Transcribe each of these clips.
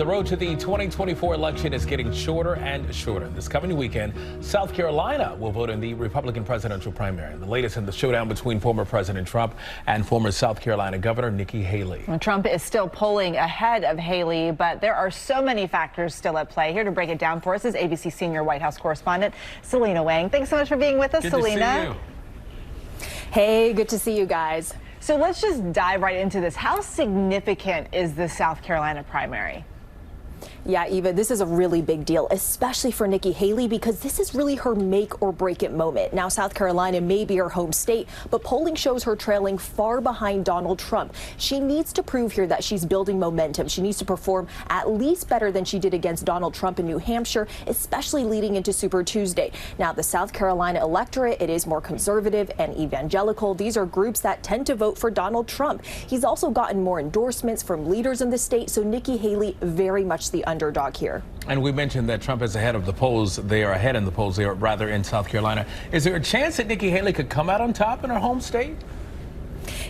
The road to the 2024 election is getting shorter and shorter. This coming weekend, South Carolina will vote in the Republican presidential primary. The latest in the showdown between former President Trump and former South Carolina Governor Nikki Haley. Trump is still polling ahead of Haley, but there are so many factors still at play. Here to break it down for us is ABC senior White House correspondent Selina Wang. Thanks so much for being with us, Selina. Good to see you. Hey, good to see you guys. So let's just dive right into this. How significant is the South Carolina primary? Yeah, Eva, this is a really big deal, especially for Nikki Haley, because this is really her make or break it moment. Now, South Carolina may be her home state, but polling shows her trailing far behind Donald Trump. She needs to prove here that she's building momentum. She needs to perform at least better than she did against Donald Trump in New Hampshire, especially leading into Super Tuesday. Now, the South Carolina electorate, it is more conservative and evangelical. These are groups that tend to vote for Donald Trump. He's also gotten more endorsements from leaders in the state, so Nikki Haley very much the underdog here. And we mentioned that Trump is ahead of the polls. They are ahead in the polls. They are rather in South Carolina. Is there a chance that Nikki Haley could come out on top in her home state?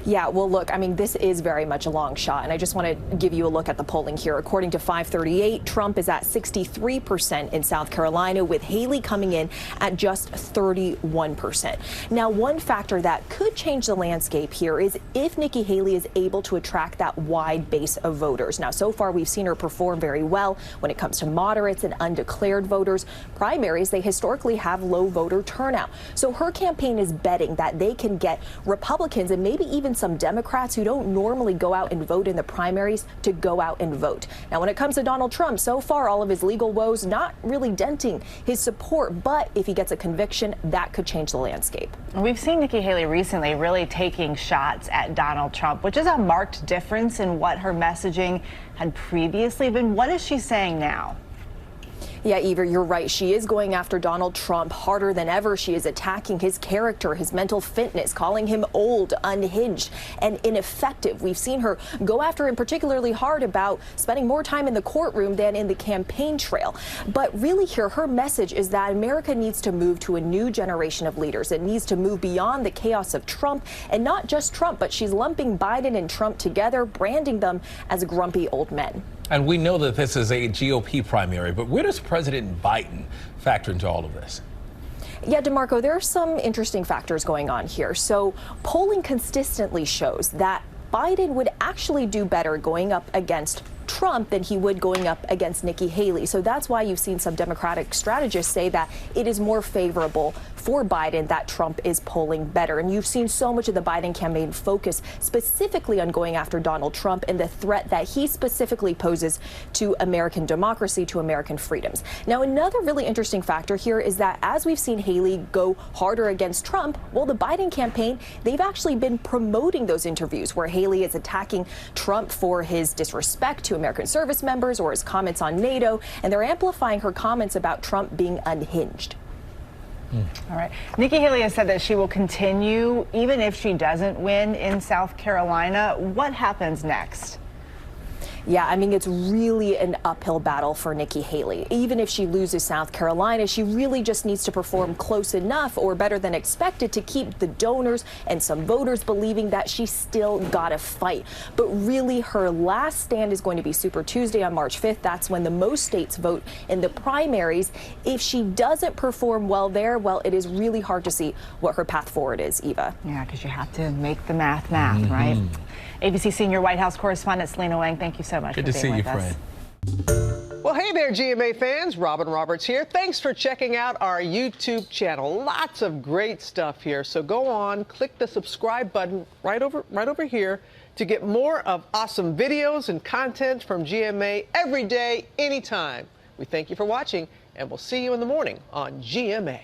Yeah, well, look, I mean, this is very much a long shot, and I just want to give you a look at the polling here. According to 538, Trump is at 63% in South Carolina, with Haley coming in at just 31%. Now, one factor that could change the landscape here is if Nikki Haley is able to attract that wide base of voters. Now, so far, we've seen her perform very well when it comes to moderates and undeclared voters. Primaries, they historically have low voter turnout. So her campaign is betting that they can get Republicans and maybe even some Democrats who don't normally go out and vote in the primaries to go out and vote. Now, when it comes to Donald Trump, so far, all of his legal woes not really denting his support. But if he gets a conviction, that could change the landscape. We've seen Nikki Haley recently really taking shots at Donald Trump, which is a marked difference in what her messaging had previously been. What is she saying now? Yeah, Eva, you're right. She is going after Donald Trump harder than ever. She is attacking his character, his mental fitness, calling him old, unhinged, and ineffective. We've seen her go after him particularly hard about spending more time in the courtroom than in the campaign trail. But really here, her message is that America needs to move to a new generation of leaders. It needs to move beyond the chaos of Trump, and not just Trump, but she's lumping Biden and Trump together, branding them as grumpy old men. And we know that this is a GOP primary, but where does President Biden factor into all of this? Yeah, DeMarco, there are some interesting factors going on here. So polling consistently shows that Biden would actually do better going up against Trump than he would going up against Nikki Haley. So that's why you've seen some Democratic strategists say that it is more favorable for Biden that Trump is polling better. And you've seen so much of the Biden campaign focus specifically on going after Donald Trump and the threat that he specifically poses to American democracy, to American freedoms. Now, another really interesting factor here is that as we've seen Haley go harder against Trump, well, the Biden campaign, they've actually been promoting those interviews where Haley is attacking Trump for his disrespect to American service members or his comments on NATO, and they're amplifying her comments about Trump being unhinged. All right. Nikki Haley has said that she will continue even if she doesn't win in South Carolina. What happens next? Yeah, I mean, it's really an uphill battle for Nikki Haley. Even if she loses South Carolina, she really just needs to perform close enough or better than expected to keep the donors and some voters believing that she still got to fight. But really, her last stand is going to be Super Tuesday on March 5th. That's when the most states vote in the primaries. If she doesn't perform well there, well, it is really hard to see what her path forward is, Eva. Yeah, because you have to make the math, right? ABC senior White House correspondent Selina Wang, thank you so much for being with us. Good to see you, friend. Well, hey there, GMA fans. Robin Roberts here. Thanks for checking out our YouTube channel. Lots of great stuff here. So go on, click the subscribe button right over here to get more of awesome videos and content from GMA every day, anytime. We thank you for watching, and we'll see you in the morning on GMA.